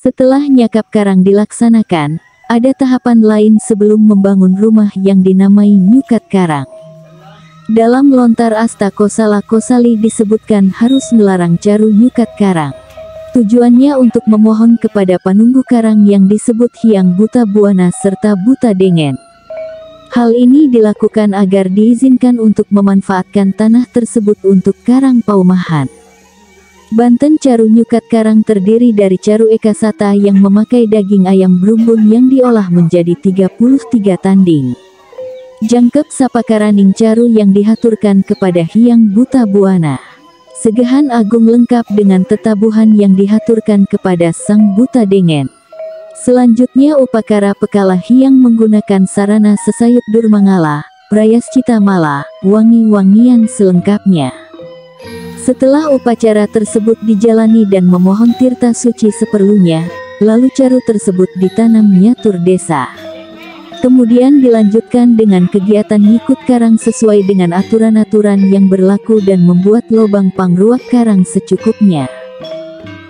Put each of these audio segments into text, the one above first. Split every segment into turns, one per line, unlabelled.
Setelah nyakap karang dilaksanakan, ada tahapan lain sebelum membangun rumah yang dinamai nyukat karang. Dalam lontar Asta Kosala Kosali disebutkan harus melarang caru nyukat karang. Tujuannya untuk memohon kepada panunggu karang yang disebut Hyang Buta Buana serta Buta Dengen. Hal ini dilakukan agar diizinkan untuk memanfaatkan tanah tersebut untuk karang paumahan. Banten caru nyukat karang terdiri dari caru ekasata yang memakai daging ayam berumbun yang diolah menjadi 33 tanding. Jangkep sapakaraning caru yang dihaturkan kepada Hyang Buta Buana. Segahan agung lengkap dengan tetabuhan yang dihaturkan kepada Sang Buta Dengen. Selanjutnya upakara pekala Hyang menggunakan sarana sesayut durmangala, prayaschita mala, wangi-wangian selengkapnya. Setelah upacara tersebut dijalani dan memohon tirta suci seperlunya, lalu caru tersebut ditanam nyatur desa. Kemudian dilanjutkan dengan kegiatan ngikut karang sesuai dengan aturan-aturan yang berlaku dan membuat lobang pangruak karang secukupnya.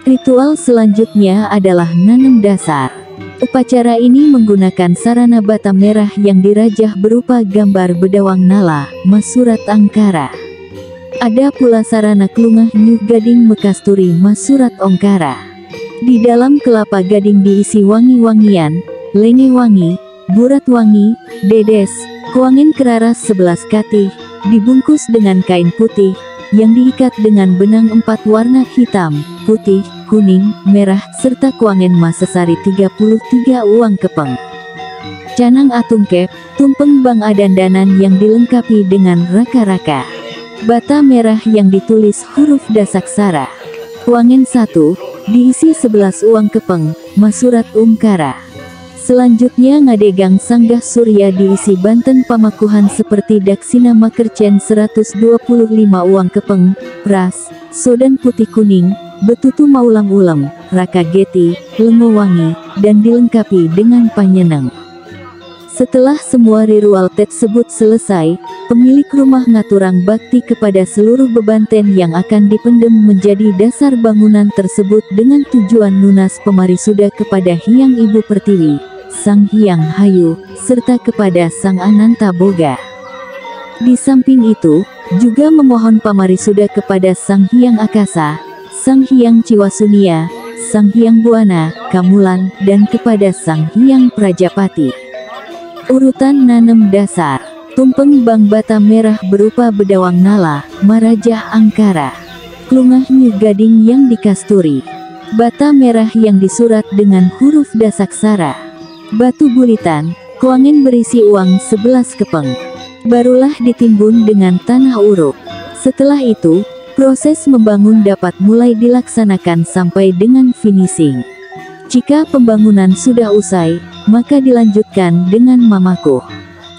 Ritual selanjutnya adalah nanam dasar. Upacara ini menggunakan sarana bata merah yang dirajah berupa gambar bedawang nala, masurat angkara. Ada pula sarana klungah nyuh gading mekasturi masurat ongkara. Di dalam kelapa gading diisi wangi-wangian, lenge wangi, burat wangi, dedes, kuangin keraras 11 katih, dibungkus dengan kain putih, yang diikat dengan benang 4 warna hitam, putih, kuning, merah, serta kuangin masesari 33 uang kepeng. Canang atungkep, tumpeng bang adandanan yang dilengkapi dengan raka-raka. Bata merah yang ditulis huruf dasaksara. Kuangin 1, diisi 11 uang kepeng, masurat ungkara. Selanjutnya ngadegang sanggah surya diisi banten pamakuhan seperti daksina makercen 125 uang kepeng, pras, sodan putih kuning, betutu maulam-ulam, raka geti, lengo wangi, dan dilengkapi dengan panyeneng. Setelah semua ritual tersebut selesai, pemilik rumah ngaturang bakti kepada seluruh bebanten yang akan dipendem menjadi dasar bangunan tersebut dengan tujuan nunas pemarisuda kepada Hyang Ibu Pertiwi, Sang Hyang Hayu, serta kepada Sang Ananta Boga. Di samping itu, juga memohon pamarisuda kepada Sang Hyang Akasa, Sang Hyang Ciwasunia, Sang Hyang Buana, Kamulan, dan kepada Sang Hyang Prajapati. Urutan nanam dasar. Tumpeng bang bata merah berupa bedawang nala, marajah angkara. Klungah nyuh gading yang dikasturi. Bata merah yang disurat dengan huruf dasaksara. Batu bulitan, kuangin berisi uang 11 kepeng. Barulah ditimbun dengan tanah uruk. Setelah itu, proses membangun dapat mulai dilaksanakan sampai dengan finishing. Jika pembangunan sudah usai, maka dilanjutkan dengan mamakuh.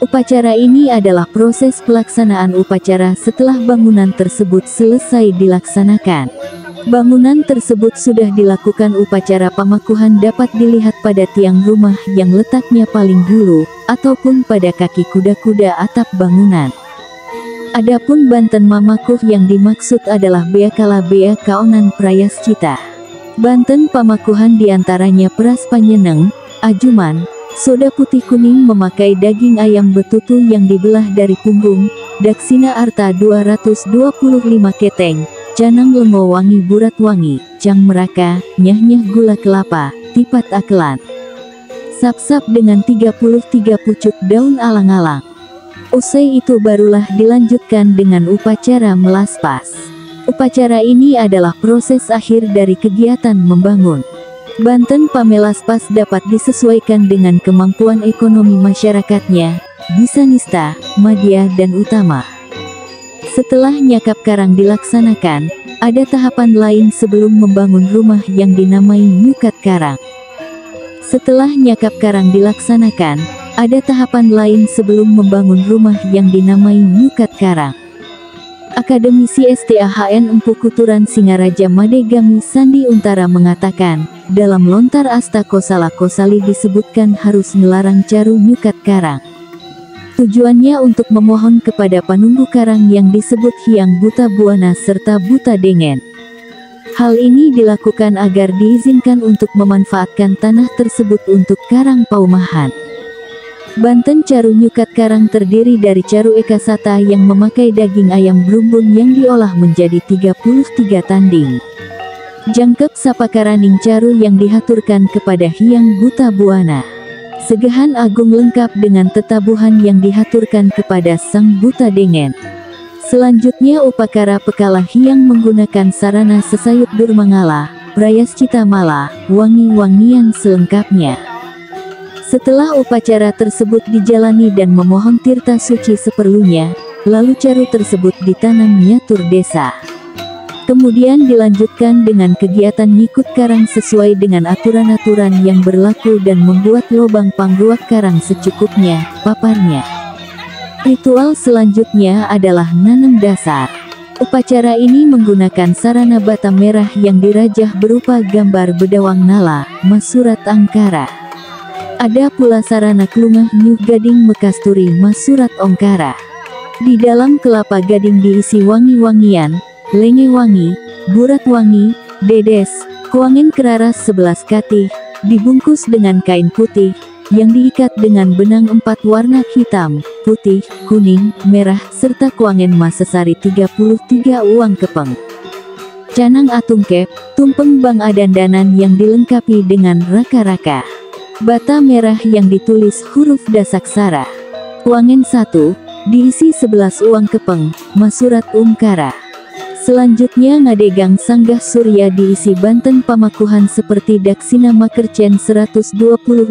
Upacara ini adalah proses pelaksanaan upacara setelah bangunan tersebut selesai dilaksanakan. Bangunan tersebut sudah dilakukan upacara pamakuhan dapat dilihat pada tiang rumah yang letaknya paling dulu, ataupun pada kaki kuda-kuda atap bangunan. Adapun banten mamakuh yang dimaksud adalah beakala bea kaonan prayaschita. Banten pamakuhan diantaranya peras panyeneng, ajuman, soda putih kuning memakai daging ayam betutu yang dibelah dari punggung, daksina arta 225 keteng, canang lengo wangi burat wangi, cang meraka, nyah-nyah gula kelapa, tipat akelan. Sap-sap dengan 33 pucuk daun alang-alang. Usai itu barulah dilanjutkan dengan upacara melaspas. Upacara ini adalah proses akhir dari kegiatan membangun. Banten pamelaspas dapat disesuaikan dengan kemampuan ekonomi masyarakatnya, bisa nista, madya dan utama. Setelah nyakap karang dilaksanakan, ada tahapan lain sebelum membangun rumah yang dinamai nyukat karang. Setelah nyakap karang dilaksanakan, ada tahapan lain sebelum membangun rumah yang dinamai nyukat karang. Akademisi STAHN Empu Kuturan Singaraja Madegami Sandi Untara mengatakan, dalam lontar Asta Kosala Kosali disebutkan harus melarang caru nyukat karang. Tujuannya untuk memohon kepada panunggu karang yang disebut Hyang Buta Buana serta Buta Dengen. Hal ini dilakukan agar diizinkan untuk memanfaatkan tanah tersebut untuk karang paumahan. Banten Caru Nyukat Karang terdiri dari caru ekasata yang memakai daging ayam berumbun yang diolah menjadi 33 tanding. Jangkep Sapakaraning Caru yang dihaturkan kepada Hyang Buta Buana. Segahan Agung lengkap dengan tetabuhan yang dihaturkan kepada Sang Buta Dengen. Selanjutnya upakara pekala Hyang menggunakan sarana sesayut Durmangala, Prayascita Mala, wangi-wangian selengkapnya. Setelah upacara tersebut dijalani dan memohon tirta suci seperlunya, lalu caru tersebut ditanam nyatur desa. Kemudian dilanjutkan dengan kegiatan nyikut karang sesuai dengan aturan-aturan yang berlaku dan membuat lubang pangruak karang secukupnya, paparnya. Ritual selanjutnya adalah nanam dasar. Upacara ini menggunakan sarana bata merah yang dirajah berupa gambar bedawang nala, masurat angkara. Ada pula sarana kelungah nyuh gading mekasturi masurat ongkara. Di dalam kelapa gading diisi wangi-wangian, lenge wangi, burat wangi, dedes, kuangin keraras 11 katih, dibungkus dengan kain putih, yang diikat dengan benang 4 warna hitam, putih, kuning, merah, serta kuangin mas sesari 33 uang kepeng. Canang atungkep, tumpeng bang adandanan yang dilengkapi dengan raka-raka. Bata merah yang ditulis huruf dasaksara. Wangen 1, diisi 11 uang kepeng, masurat ungkara. Selanjutnya ngadegang sanggah surya diisi Banten pamakuhan seperti daksina makercen 125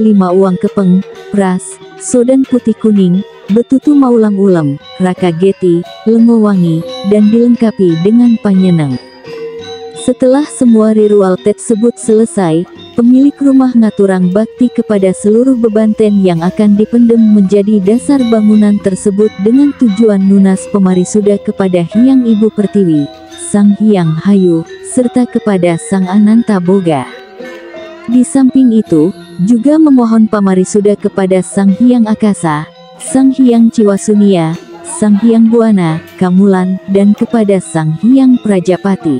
uang kepeng, pras, sodan putih kuning, betutu maulang ulem, raka geti, lengo wangi, dan dilengkapi dengan panyeneng. Setelah semua ritual tersebut selesai, pemilik rumah ngaturang bakti kepada seluruh bebanten yang akan dipendem menjadi dasar bangunan tersebut dengan tujuan lunas pemarisuda kepada Hyang Ibu Pertiwi, Sang Hyang Hayu, serta kepada Sang Ananta Boga. Di samping itu, juga memohon pamarisuda kepada Sang Hyang Akasa, Sang Hyang Ciwasunia, Sang Hyang Buana, Kamulan, dan kepada Sang Hyang Prajapati.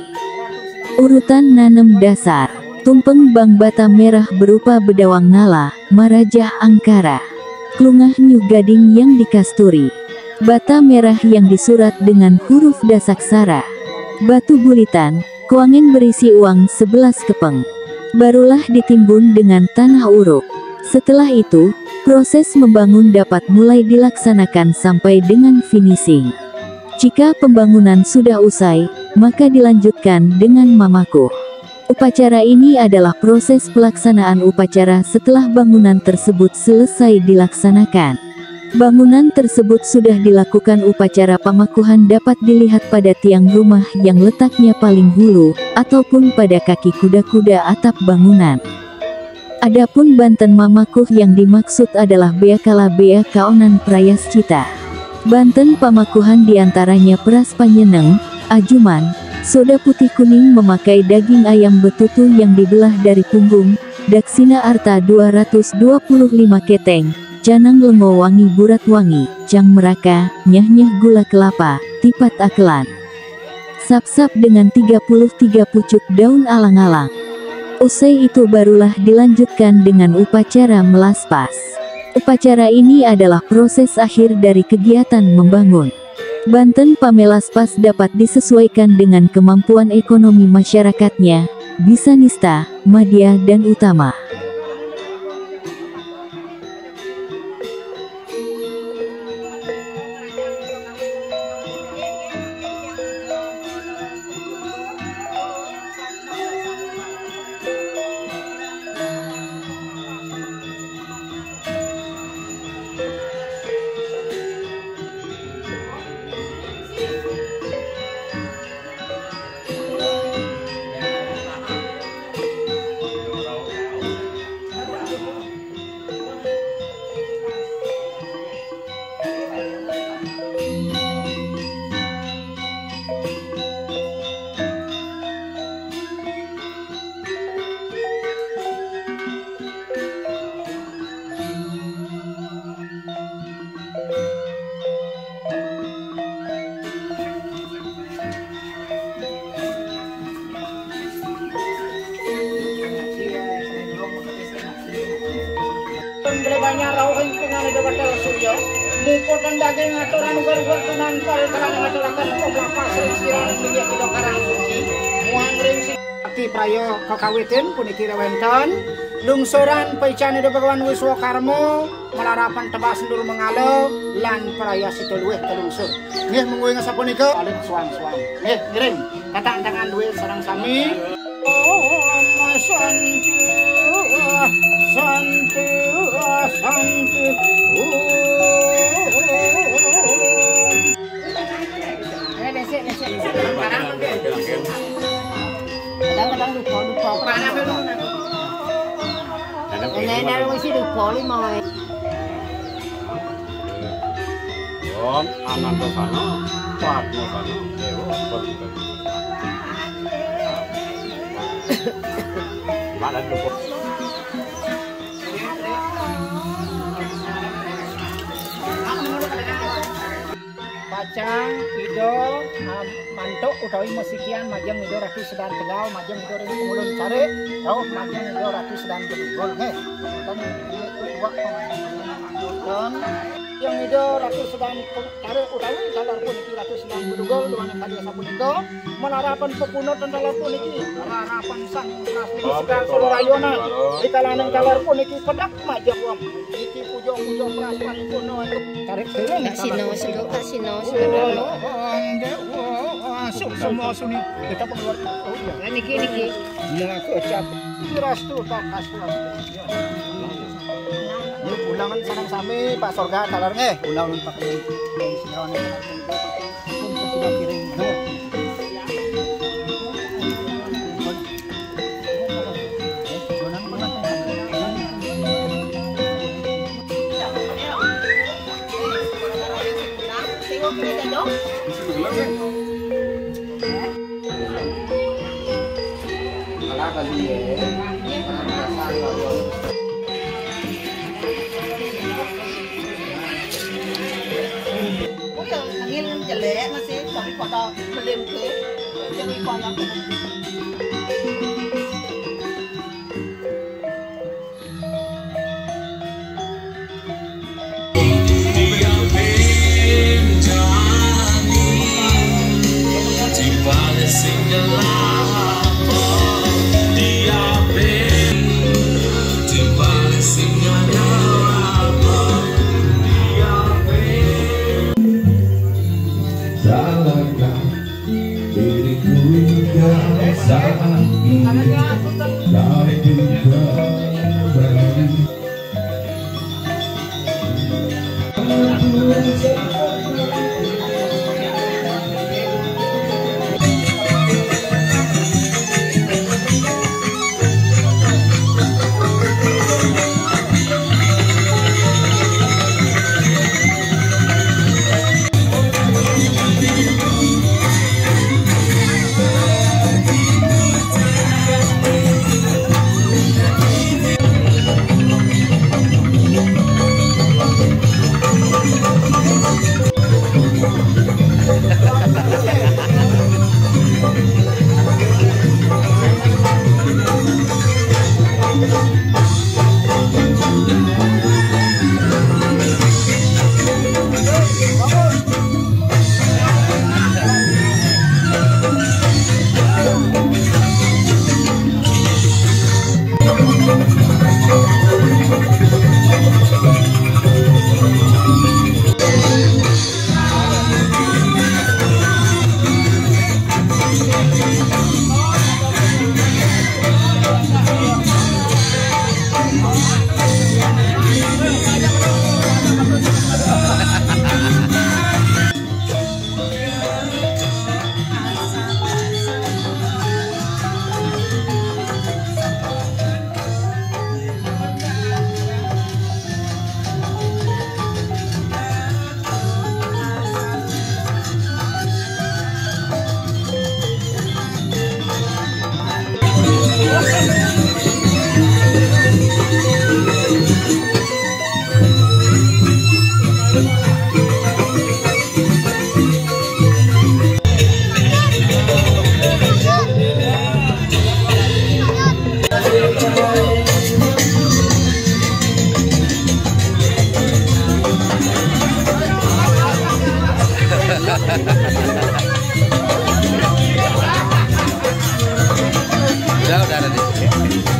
Urutan nanam dasar. Tumpeng bang bata merah berupa bedawang nala, marajah angkara. Klungah nyuh gading yang dikasturi. Bata merah yang disurat dengan huruf dasaksara. Batu bulitan, kuangin berisi uang 11 kepeng. Barulah ditimbun dengan tanah uruk. Setelah itu, proses membangun dapat mulai dilaksanakan sampai dengan finishing. Jika pembangunan sudah usai, maka dilanjutkan dengan mamakuh. Upacara ini adalah proses pelaksanaan upacara setelah bangunan tersebut selesai dilaksanakan. Bangunan tersebut sudah dilakukan upacara pamakuhan dapat dilihat pada tiang rumah yang letaknya paling hulu, ataupun pada kaki kuda-kuda atap bangunan. Adapun Banten mamakuh yang dimaksud adalah beakala bea kaonan prayascita. Banten pamakuhan diantaranya peras panyeneng, ajuman, soda putih kuning memakai daging ayam betutu yang dibelah dari punggung, daksina arta 225 keteng, canang lengo wangi burat wangi, cang meraka, nyah-nyah gula kelapa, tipat akelan. Sap-sap dengan 33 pucuk daun alang-alang. Usai itu barulah dilanjutkan dengan upacara melaspas. Upacara ini adalah proses akhir dari kegiatan membangun. Banten pamelaspas dapat disesuaikan dengan kemampuan ekonomi masyarakatnya, bisa nista, madya dan utama.
banyak rauhin dengan ada batal surya. Mukotan daging aturan ugar-ugar tunan pare karang ngaturakan kelapa sering sirang dia kita karang suci. Muang ring si prayo kakawiten puniki rewenten. Lungsuran paicane do Bagawan Wiswakarma melarapan tebas ndur mengalo lan praya situluweh telungsur. Nggih monggo ing sapunika paling suang-suang. Nggih ngiring tatang tangan duwe sareng sami. Santu santu santu. Besek barang kadang-kadang lupa barang dulu. Nenek mesti lupa lima.
Om anak ke sana, Pak ke sana, dewa pergi. Mana lupa? Pacang, Ido, mantuk utawi musikian majeng Ido Ratu Sedan Tegal, majeng Ido Ring Mulun Cari, jauh majeng Ido Ratu Sedan Bedugol, nih. Yang Ido Ratu Sedan Cari utawi dalar puniki Ratu Sedan Bedugol duane kadya sapunika melarapan pepunut dalar puniki melarapan sang Ratu Sedan Solorayona dikalaneng dalar puniki pedak majeng wam iki pujo-pujo praspan kuno tarik dereng sino semua suni kita pengeluar niki nah kecap rastu kakas ulangan sareng sami Pak Sorga kalar nggih ulangan pakai sinron pun sudah piring jelek masih tapi pada belum ke jadi banyak
Udah nanti.